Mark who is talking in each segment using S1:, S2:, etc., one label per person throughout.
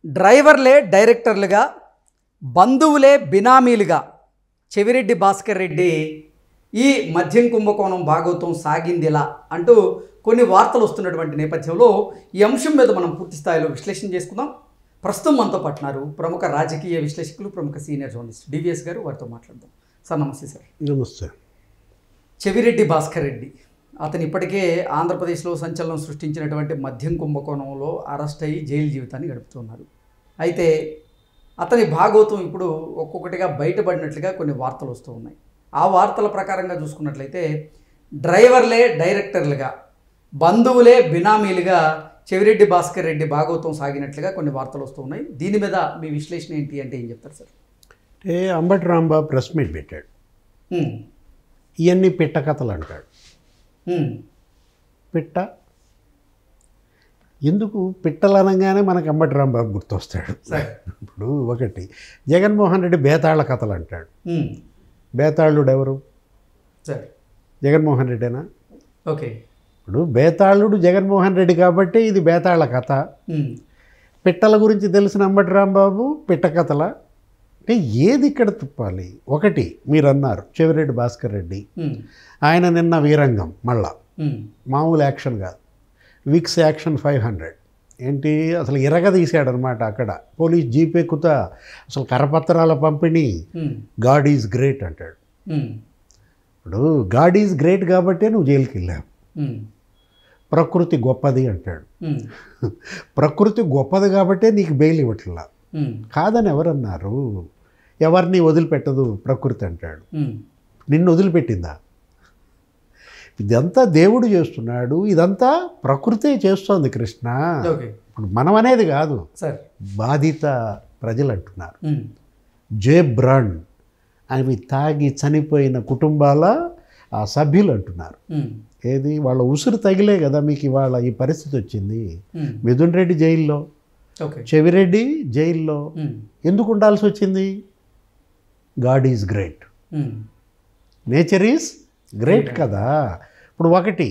S1: డ్రైవర్లే డైరెక్టర్లుగా, బంధువులే బినామీలుగా చెవిరెడ్డి భాస్కర్ రెడ్డి ఈ మద్యం కుంభకోణం భాగవతం సాగిందిలా అంటూ కొన్ని వార్తలు వస్తున్నటువంటి నేపథ్యంలో ఈ అంశం మీద మనం పూర్తి స్థాయిలో విశ్లేషణ చేసుకుందాం. ప్రస్తుతం మనతో పట్టినారు ప్రముఖ రాజకీయ విశ్లేషకులు, ప్రముఖ సీనియర్ జర్నలిస్ట్ డివిఎస్ గారు. వారితో మాట్లాడదాం. సార్ నమస్తే. సార్
S2: నమస్తే.
S1: చెవిరెడ్డి భాస్కర్ రెడ్డి అతను ఇప్పటికే ఆంధ్రప్రదేశ్లో సంచలనం సృష్టించినటువంటి మద్యం కుంభకోణంలో అరెస్ట్ అయ్యి జైలు జీవితాన్ని గడుపుతున్నారు. అయితే అతని భాగవతం ఇప్పుడు ఒక్కొక్కటిగా బయటపడినట్లుగా కొన్ని వార్తలు వస్తూ ఉన్నాయి. ఆ వార్తల ప్రకారంగా చూసుకున్నట్లయితే డ్రైవర్లే డైరెక్టర్లుగా, బంధువులే బినామీలుగా చెవిరెడ్డి భాస్కర్ రెడ్డి భాగవతం సాగినట్లుగా కొన్ని వార్తలు వస్తూ ఉన్నాయి. దీని మీద మీ విశ్లేషణ ఏంటి అంటే ఏం చెప్తారు sir?
S2: Ambati Rambabu press meet పెట్టాడు. ఇవన్నీ పిట్ట కథలు అంటాడు. పిట్ట ఎందుకు పిట్టలు అనగానే మనకు అంబటి రాంబాబు గుర్తొస్తాడు. ఇప్పుడు ఒకటి జగన్మోహన్ రెడ్డి బేతాళ కథలు అంటాడు. బేతాళుడు ఎవరు? జగన్మోహన్ రెడ్డేనా?
S1: ఓకే.
S2: ఇప్పుడు బేతాళుడు జగన్మోహన్ రెడ్డి కాబట్టి ఇది బేతాళ కథ. పిట్టల గురించి తెలిసిన అంబటి రాంబాబు పిట్ట కథల అంటే ఏది ఇక్కడ తిప్పాలి? ఒకటి మీరు అన్నారు చెవిరెడ్డి భాస్కర్ రెడ్డి, ఆయన నిన్న వీరంగం మళ్ళా మామూలు యాక్షన్ కాదు, విక్స్ యాక్షన్ 500 ఏంటి అసలు ఇరగదీశాడనమాట. అక్కడ పోలీస్ జీప్ ఎక్కుతా అసలు కరపత్రాల పంపిణీ, గాడ్ ఈజ్ గ్రేట్ అంటాడు. ఇప్పుడు గాడ్ ఈజ్ గ్రేట్ కాబట్టే నువ్వు జైలుకి వెళ్ళావు. ప్రకృతి గొప్పది అంటాడు. ప్రకృతి గొప్పది కాబట్టే నీకు బెయిల్ ఇవ్వట్లా. కాదని ఎవరన్నారు? ఎవరిని వదిలిపెట్టదు ప్రకృతి అంటాడు. నిన్ను వదిలిపెట్టిందా? ఇదంతా దేవుడు చేస్తున్నాడు, ఇదంతా ప్రకృతే చేస్తోంది కృష్ణ. ఇప్పుడు మనం అనేది కాదు, బాధిత ప్రజలు అంటున్నారు. జే బ్రాండ్ అవి తాగి చనిపోయిన కుటుంబాల ఆ సభ్యులు అంటున్నారు. ఏది వాళ్ళ ఉసురు తగిలే కదా మీకు ఇవాళ ఈ పరిస్థితి వచ్చింది. మిథున్ రెడ్డి జైల్లో, చెవిరెడ్డి జైల్లో. ఎందుకు ఉండాల్సి వచ్చింది? God is great, nature is great కదా. ఇప్పుడు ఒకటి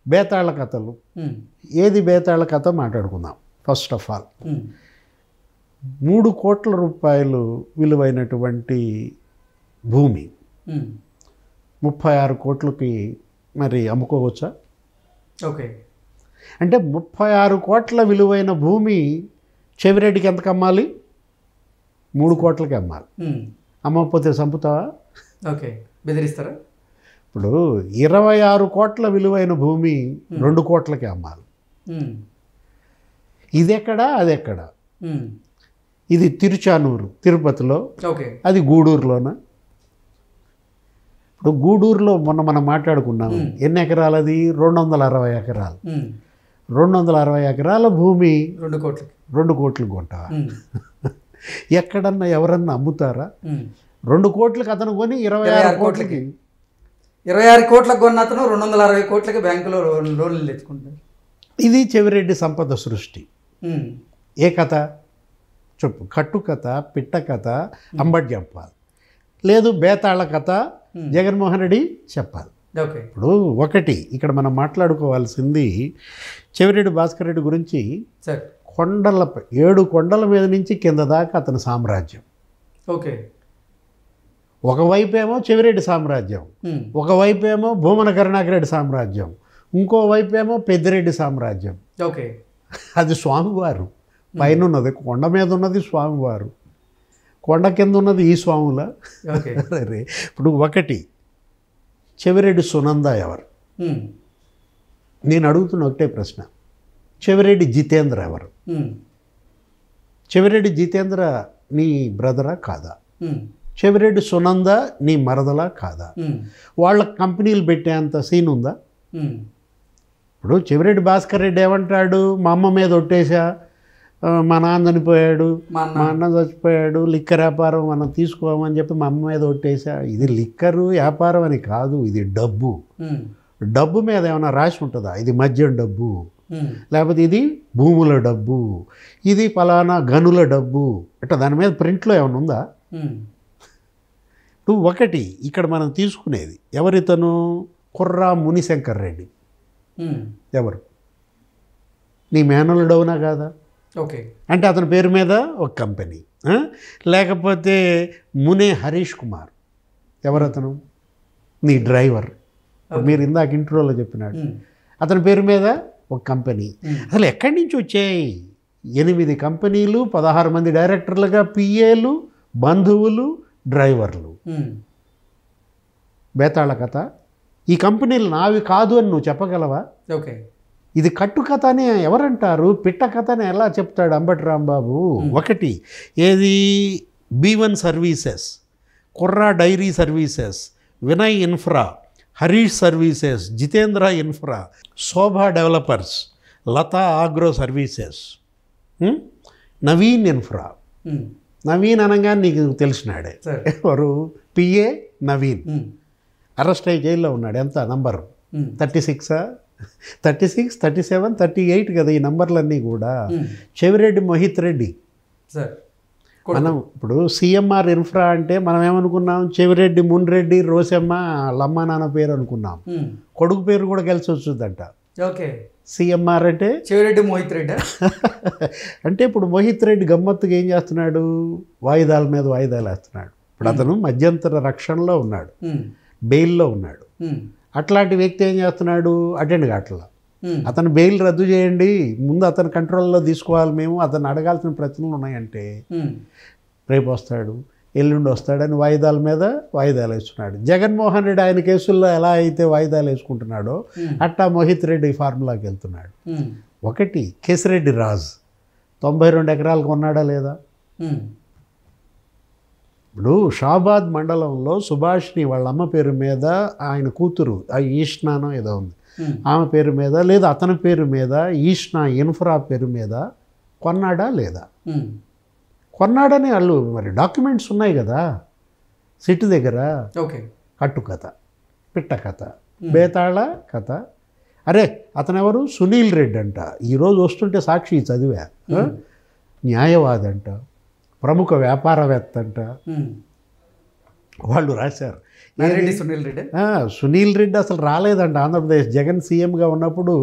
S2: బేతాళ కథలు. ఏది బేతాళ కథ మాట్లాడుకుందాం. ఫస్ట్ ఆఫ్ ఆల్ 3 కోట్ల రూపాయలు విలువైనటువంటి భూమి 36 కోట్లకి మరి అమ్ముకోవచ్చా?
S1: ఓకే.
S2: అంటే 36 కోట్ల విలువైన భూమి చెవిరెడ్డికి ఎంతకు అమ్మాలి? 3 కోట్లకి అమ్మాలి. అమ్మకపోతే చంపుతావా?
S1: ఓకే, బెదిరిస్తారా?
S2: ఇప్పుడు 26 కోట్ల విలువైన భూమి 2 కోట్లకి అమ్మాలి. ఇది ఎక్కడా అది ఎక్కడా? ఇది తిరుచానూరు తిరుపతిలో, అది గూడూరులోన. ఇప్పుడు గూడూరులో మొన్న మనం మాట్లాడుకున్నాము. ఎన్ని ఎకరాలు అది? 260 ఎకరాలు. 260 ఎకరాల భూమి 2 కోట్లు కొంటావా? ఎక్కడన్నా ఎవరన్నా అమ్ముతారా? 2 కోట్లకి అతను కొని 26 కోట్లకి,
S1: 26 కోట్లకు కొన్న అతను 260 కోట్లకి బ్యాంకులో లోన్లు తెచ్చుకుంటారు.
S2: ఇది చెవిరెడ్డి సంపద సృష్టి. ఏ కథ చెప్పు? కట్టు కథ, పిట్ట కథ అంబటి చెప్పాలి, లేదు బేతాళ కథ జగన్మోహన్ రెడ్డి చెప్పాలి. ఇప్పుడు ఒకటి ఇక్కడ మనం మాట్లాడుకోవాల్సింది చెవిరెడ్డి భాస్కర్ రెడ్డి గురించి. కొండలపై 7 కొండల మీద నుంచి కింద దాకా అతని సామ్రాజ్యం.
S1: ఓకే.
S2: ఒకవైపేమో చెవిరెడ్డి సామ్రాజ్యం, ఒకవైపేమో భూమన కరుణాకర్ రెడ్డి సామ్రాజ్యం, ఇంకోవైపేమో పెద్దిరెడ్డి సామ్రాజ్యం.
S1: ఓకే.
S2: అది స్వామివారు పైన ఉన్నది, కొండ మీద ఉన్నది స్వామివారు, కొండ కింద ఉన్నది ఈ స్వాముల. ఇప్పుడు ఒకటి చెవిరెడ్డి సునంద ఎవరు? నేను అడుగుతున్న ఒకటే ప్రశ్న, చెవిరెడ్డి జితేంద్ర ఎవరు? చెవిరెడ్డి జితేంద్ర నీ బ్రదరా కాదా? చెవిరెడ్డి సునంద నీ మరదలా కాదా? వాళ్ళ కంపెనీలు పెట్టేంత సీన్ ఉందా? ఇప్పుడు చెవిరెడ్డి భాస్కర్ రెడ్డి ఏమంటాడు? మా అమ్మ మీద ఒట్టేసా, మా నాన్న చనిపోయాడు, మా అన్న చచ్చిపోయాడు, లిక్కర్ వ్యాపారం మనం తీసుకోమని చెప్పి మా అమ్మ మీద ఒట్టేసా. ఇది లిక్కరు వ్యాపారం అని కాదు, ఇది డబ్బు. డబ్బు మీద ఏమైనా రాసి ఉంటుందా? ఇది మద్యం డబ్బు, లేకపోతే ఇది భూముల డబ్బు, ఇది ఫలానా గనుల డబ్బు, ఇట్లా దాని మీద ప్రింట్లో ఏమైనా ఉందా? నువ్వు ఒకటి ఇక్కడ మనం తీసుకునేది ఎవరితను? కుర్రా మునిశంకర్ రెడ్డి. ఎవరు? నీ మేనల్లుడవునా కాదా?
S1: ఓకే.
S2: అంటే అతని పేరు మీద ఒక కంపెనీ. లేకపోతే మునే హరీష్ కుమార్, ఎవరు అతను? నీ డ్రైవర్. మీరు ఇందాక ఇంట్రోలో చెప్పినాడు, అతని పేరు మీద ఒక కంపెనీ. అసలు ఎక్కడి నుంచి వచ్చాయి? 8 కంపెనీలు, 16 మంది డైరెక్టర్లుగా, పిఏలు, బంధువులు, డ్రైవర్లు. బేతాళ కథ. ఈ కంపెనీలు నావి కాదు అని నువ్వు చెప్పగలవా?
S1: ఓకే.
S2: ఇది కట్టు కథ అని ఎవరంటారు? పిట్ట కథ అని ఎలా చెప్తాడు అంబటి రాంబాబు? ఒకటి ఏది, B1 services, Kurra dairy services, Vinay infra, Harish services, Jitendra infra, Shobha developers, Latha agro services, Naveen infra. Naveen అనగా నీకు తెలిసినాడే, ఎవరు? పిఏ నవీన్. అరెస్ట్ అయ్యి జైల్లో ఉన్నాడు. ఎంత నంబర్? 36, 36, 37, 38 కదా ఈ నంబర్లన్నీ కూడా. చెవిరెడ్డి మోహిత్ రెడ్డి. మనం ఇప్పుడు సిఎంఆర్ ఇన్ఫ్రా అంటే మనం ఏమనుకున్నాం? చెవిరెడ్డి, మున్రెడ్డి, రోసమ్మ, లమ్మ నాన్న పేరు అనుకున్నాం. కొడుకు పేరు కూడా కలిసి వచ్చుద్దంట.
S1: ఓకే.
S2: సిఎంఆర్ అంటే
S1: చెవిరెడ్డి మోహిత్ రెడ్డి.
S2: అంటే ఇప్పుడు మోహిత్ రెడ్డి గమ్మత్తుగా ఏం చేస్తున్నాడు? వాయిదాల మీద వాయిదాలు వేస్తున్నాడు. ఇప్పుడు అతను మధ్యంతర రక్షణలో ఉన్నాడు, బెయిల్లో ఉన్నాడు. అట్లాంటి వ్యక్తి ఏం చేస్తున్నాడు? అటెండ్ కావట్లా. అతను బెయిల్ రద్దు చేయండి, ముందు అతను కంట్రోల్లో తీసుకోవాలి, మేము అతను అడగాల్సిన ప్రశ్నలు ఉన్నాయంటే రేపు వస్తాడు, ఎల్లుండి వస్తాడని వాయిదాల మీద వాయిదాలు వేస్తున్నాడు. జగన్మోహన్ రెడ్డి ఆయన కేసుల్లో ఎలా అయితే వాయిదాలు వేసుకుంటున్నాడో అట్టా మోహిత్ రెడ్డి ఫార్ములాకి వెళ్తున్నాడు. ఒకటి, కేసిరెడ్డి రాజ్ 92 ఎకరాలు కొన్నాడా లేదా? ఇప్పుడు షాబాద్ మండలంలో సుభాష్ని వాళ్ళ అమ్మ పేరు మీద, ఆయన కూతురు ఈష్నానో ఏదో ఉంది, ఆమె పేరు మీద, లేదా అతని పేరు మీద, ఈష్నా ఇన్ఫ్రా పేరు మీద కొన్నాడా లేదా? కొన్నాడని వాళ్ళు మరి డాక్యుమెంట్స్ ఉన్నాయి కదా సిటీ దగ్గర.
S1: ఓకే.
S2: కట్టు కథ, పిట్ట కథ, బేతాళ కథ. అరే అతను ఎవరు? సునీల్ రెడ్డి అంట. ఈరోజు వస్తుంటే సాక్షి చదివా. న్యాయవాది అంట, ప్రముఖ వ్యాపారవేత్త అంట. వాళ్ళు రాశారు. సునీల్ రెడ్డి అసలు రాలేదంట ఆంధ్రప్రదేశ్. జగన్ సీఎంగా ఉన్నప్పుడు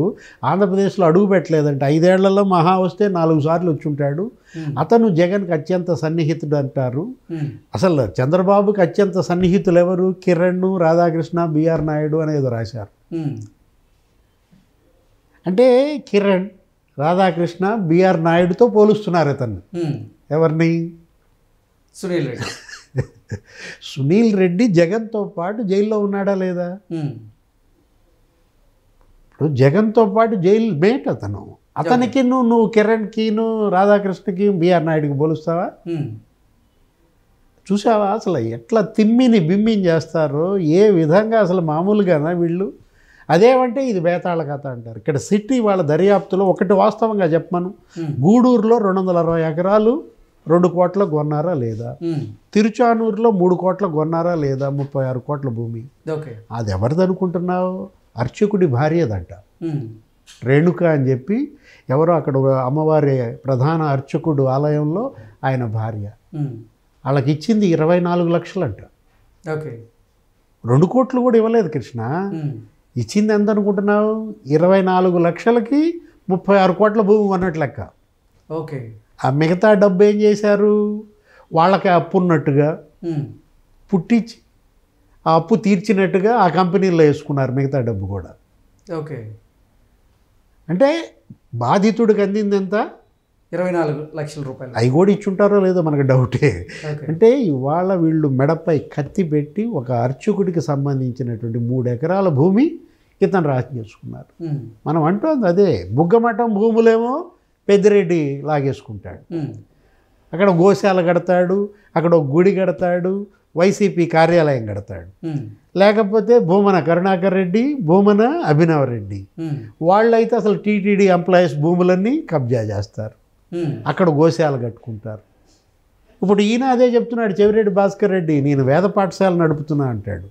S2: ఆంధ్రప్రదేశ్లో అడుగు పెట్టలేదంట. 5 ఏళ్లలో మహా వస్తే 4 సార్లు వచ్చి ఉంటాడు. అతను జగన్కి అత్యంత సన్నిహితుడు అంటారు. అసలు చంద్రబాబుకి అత్యంత సన్నిహితులు ఎవరు? కిరణ్, రాధాకృష్ణ, బిఆర్ నాయుడు అనేది రాశారు. అంటే కిరణ్, రాధాకృష్ణ, బిఆర్ నాయుడుతో పోలుస్తున్నారు అతన్ని. ఎవరిని?
S1: సునీల్ రెడ్డి.
S2: సునీల్ రెడ్డి జగన్తో పాటు జైల్లో ఉన్నాడా లేదా? ఇప్పుడు జగన్తో పాటు జైలు మేట్ అతను. అతనికి నువ్వు కిరణ్కిను, రాధాకృష్ణకి, బిఆర్ నాయుడుకి పోలుస్తావా? చూసావా అసలు ఎట్లా తిమ్మిని బిమ్మిని చేస్తారో, ఏ విధంగా అసలు మామూలుగానా వీళ్ళు? అదేమంటే ఇది బేతాళ కథ అంటారు. ఇక్కడ సిటీ వాళ్ళ దర్యాప్తులో ఒకటి వాస్తవంగా చెప్పమను, గూడూరులో 260 ఎకరాలు 2 కోట్ల కొన్నారా లేదా? తిరుచానూరులో 3 కోట్ల కొన్నారా లేదా? 36 కోట్ల భూమి. అది ఎవరిది అనుకుంటున్నావు? అర్చకుడి భార్యదంట, రేణుక అని చెప్పి. ఎవరో అక్కడ అమ్మవారి ప్రధాన అర్చకుడు ఆలయంలో ఆయన భార్య. వాళ్ళకి ఇచ్చింది 24 లక్షలంట. 2 కోట్లు కూడా ఇవ్వలేదు కృష్ణ. ఇచ్చింది ఎంత అనుకుంటున్నావు? 24 లక్షలకి 36 కోట్ల భూమి అన్నట్టు లెక్క.
S1: ఓకే.
S2: ఆ మిగతా డబ్బు ఏం చేశారు? వాళ్ళకి అప్పు ఉన్నట్టుగా పుట్టించి ఆ అప్పు తీర్చినట్టుగా ఆ కంపెనీలో వేసుకున్నారు మిగతా డబ్బు కూడా.
S1: ఓకే.
S2: అంటే బాధితుడికి అందింది ఎంత?
S1: 24 లక్షల రూపాయలు.
S2: అవి కూడా ఇచ్చుంటారో లేదో మనకు డౌటే. అంటే ఇవాళ వీళ్ళు మెడపై కత్తి పెట్టి ఒక అర్చకుడికి సంబంధించినటువంటి 3 ఎకరాల భూమి ఇతను రాసి చేసుకున్నారు. మనం అంటోంది అదే. బుగ్గమఠం భూములేమో పెద్దిరెడ్డి లాగేసుకుంటాడు. అక్కడ గోశాల కడతాడు, అక్కడ ఒక గుడి కడతాడు, వైసీపీ కార్యాలయం కడతాడు. లేకపోతే భూమన కరుణాకర్ రెడ్డి, భూమన అభినవ్ రెడ్డి, వాళ్ళైతే అసలు టీటీడీ ఎంప్లాయీస్ భూములన్నీ కబ్జా చేస్తారు, అక్కడ గోశాల కట్టుకుంటారు. ఇప్పుడు ఈయన అదే చెప్తున్నాడు, చెవిరెడ్డి భాస్కర్ రెడ్డి, నేను వేద పాఠశాల నడుపుతున్నా అంటాడు.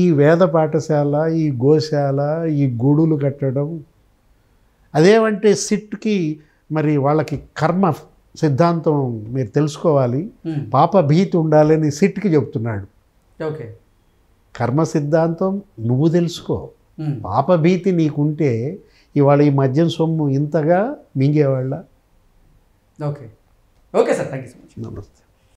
S2: ఈ వేద పాఠశాల, ఈ గోశాల, ఈ గుడులు కట్టడం అదేమంటే సిట్కి మరి వాళ్ళకి కర్మ సిద్ధాంతం మీరు తెలుసుకోవాలి, పాప భీతి ఉండాలని సిట్కి చెప్తున్నాడు.
S1: ఓకే.
S2: కర్మ సిద్ధాంతం నువ్వు తెలుసుకో, పాప భీతి నీకుంటే ఇవాళ ఈ మద్యం సొమ్ము ఇంతగా మింగేవాళ్ళ.
S1: Okay okay sir, thank you so much.
S2: నమస్తే.